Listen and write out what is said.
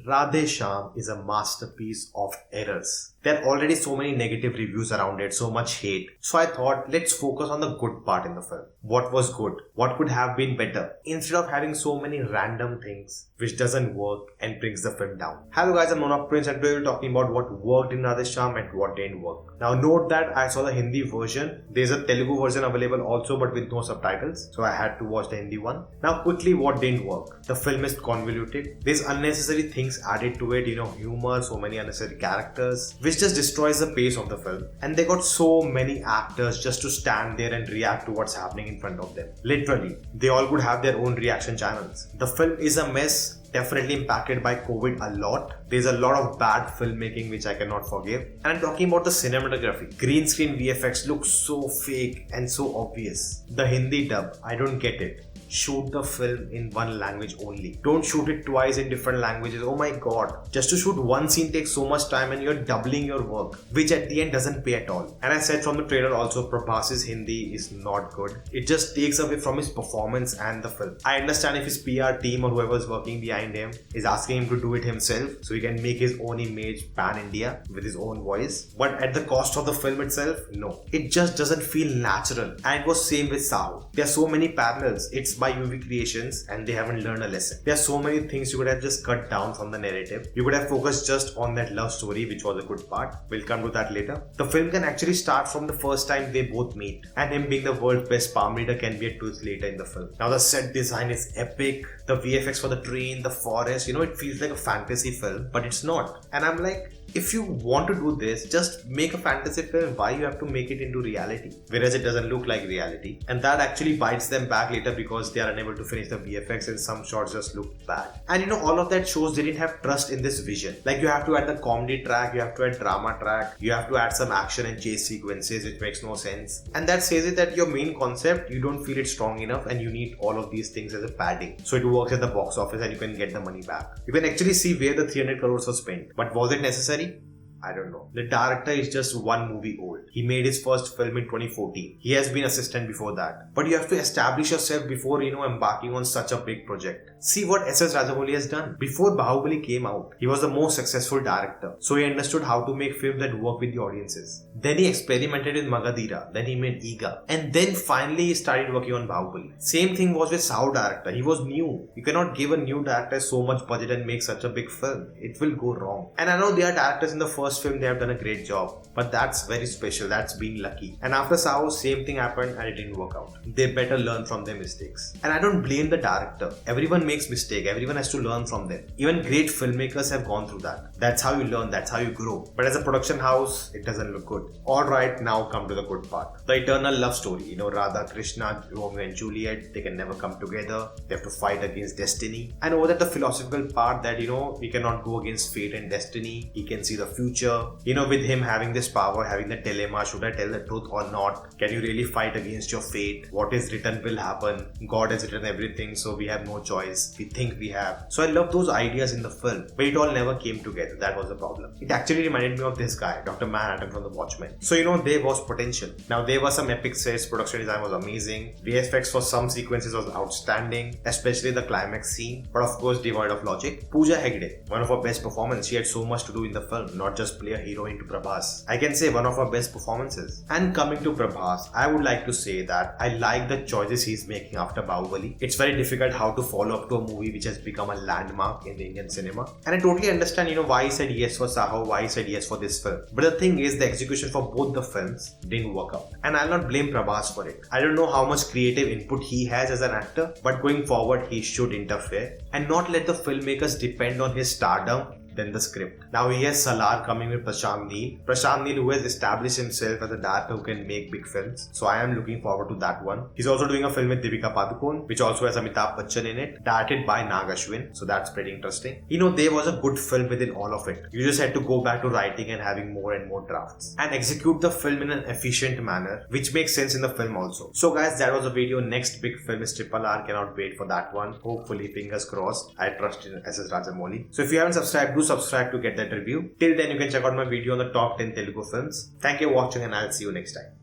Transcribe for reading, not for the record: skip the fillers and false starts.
Radhe Shyam is a masterpiece of errors. There are already so many negative reviews around it, so much hate. So I thought, let's focus on the good part in the film. What was good? What could have been better? Instead of having so many random things which doesn't work and brings the film down. Hello guys, I'm Nona and today we're talking about what worked in Radhe Shyam and what didn't work. Now note that I saw the Hindi version. There's a Telugu version available also but with no subtitles. So I had to watch the Hindi one. Now quickly, what didn't work? The film is convoluted. There's unnecessary things added to it, humor, so many unnecessary characters, which just destroys the pace of the film. And they got so many actors just to stand there and react to what's happening in front of them. Literally, they all could have their own reaction channels. The film is a mess. Definitely impacted by COVID a lot. There's a lot of bad filmmaking which I cannot forgive. And I'm talking about the cinematography. Green screen VFX looks so fake and so obvious. The Hindi dub, I don't get it. Shoot the film in one language only. Don't shoot it twice in different languages. Oh my god. Just to shoot one scene takes so much time and you're doubling your work, which at the end doesn't pay at all. And I said from the trailer also, Prabhas's Hindi is not good. It just takes away from his performance and the film. I understand if his PR team or whoever is working behind him is asking him to do it himself so he can make his own image pan-India with his own voice. But at the cost of the film itself, no. It just doesn't feel natural. And it was same with Sahu. There are so many parallels. It's by UV Creations and they haven't learned a lesson. There are so many things you could have just cut down from the narrative. You could have focused just on that love story, which was a good part. We'll come to that later. The film can actually start from the first time they both meet, and him being the world's best palm reader can be a twist later in the film. Now the set design is epic. The VFX for the train, the forest, it feels like a fantasy film, but it's not. And I'm like, if you want to do this, just make a fantasy film. Why you have to make it into reality? Whereas it doesn't look like reality. And that actually bites them back later because they are unable to finish the VFX and some shots just look bad. And all of that shows they didn't have trust in this vision. Like you have to add the comedy track, you have to add drama track, you have to add some action and chase sequences which makes no sense. And that says it that your main concept, you don't feel it strong enough and you need all of these things as a padding. So it works at the box office and you can get the money back. You can actually see where the 300 crores was spent. But was it necessary? I don't know. The director is just one movie old. He made his first film in 2014. He has been assistant before that. But you have to establish yourself before, embarking on such a big project. See what S.S. Rajamouli has done. Before Bahubali came out, he was the most successful director. So he understood how to make films that work with the audiences. Then he experimented with Magadira. Then he made Iga. And then finally he started working on Bahubali. Same thing was with Sahu director. He was new. You cannot give a new director so much budget and make such a big film. It will go wrong. And I know there are directors in the first film, they have done a great job, but that's very special. That's been lucky. And after Sahu, same thing happened and it didn't work out. They better learn from their mistakes. And I don't blame the director. Everyone makes mistakes. Everyone has to learn from them. Even great filmmakers have gone through that. That's how you learn. That's how you grow. But as a production house, it doesn't look good. Alright, now come to the good part. The eternal love story. Radha Krishna, Romeo and Juliet, they can never come together. They have to fight against destiny. And over that, the philosophical part that, we cannot go against fate and destiny. He can see the future. With him having this power, having the dilemma, should I tell the truth or not? Can you really fight against your fate? What is written will happen. God has written everything, so we have no choice. We think we have. So I love those ideas in the film, but it all never came together. That was the problem. It actually reminded me of this guy, Dr. Manhattan from The Watchmen. So there was potential. Now there were some epic sets, production design was amazing. VFX for some sequences was outstanding, especially the climax scene, but of course devoid of logic. Pooja Hegde, one of her best performances. She had so much to do in the film, not just play a heroine to Prabhas. I can say one of our best performances. And coming to Prabhas, I would like to say that I like the choices he's making after Bahubali. It's very difficult how to follow up to a movie which has become a landmark in the Indian cinema. And I totally understand, why he said yes for Sahu, why he said yes for this film. But the thing is, the execution for both the films didn't work out. And I'll not blame Prabhas for it. I don't know how much creative input he has as an actor, but going forward, he should interfere and not let the filmmakers depend on his stardom than the script. Now he has Salar coming with Prashant Neel. Prashant Neel, who has established himself as a director who can make big films. So I am looking forward to that one. He's also doing a film with Deepika Padukone, which also has Amitabh Bachchan in it, directed by Nag Ashwin. So that's pretty interesting. There was a good film within all of it. You just had to go back to writing and having more and more drafts and execute the film in an efficient manner, which makes sense in the film also. So guys, that was the video. Next big film is Triple R. Cannot wait for that one. Hopefully, fingers crossed. I trust in S.S. Rajamouli. So if you haven't subscribed, do subscribe to get that review. Till then, you can check out my video on the top 10 Telugu films. Thank you for watching and I'll see you next time.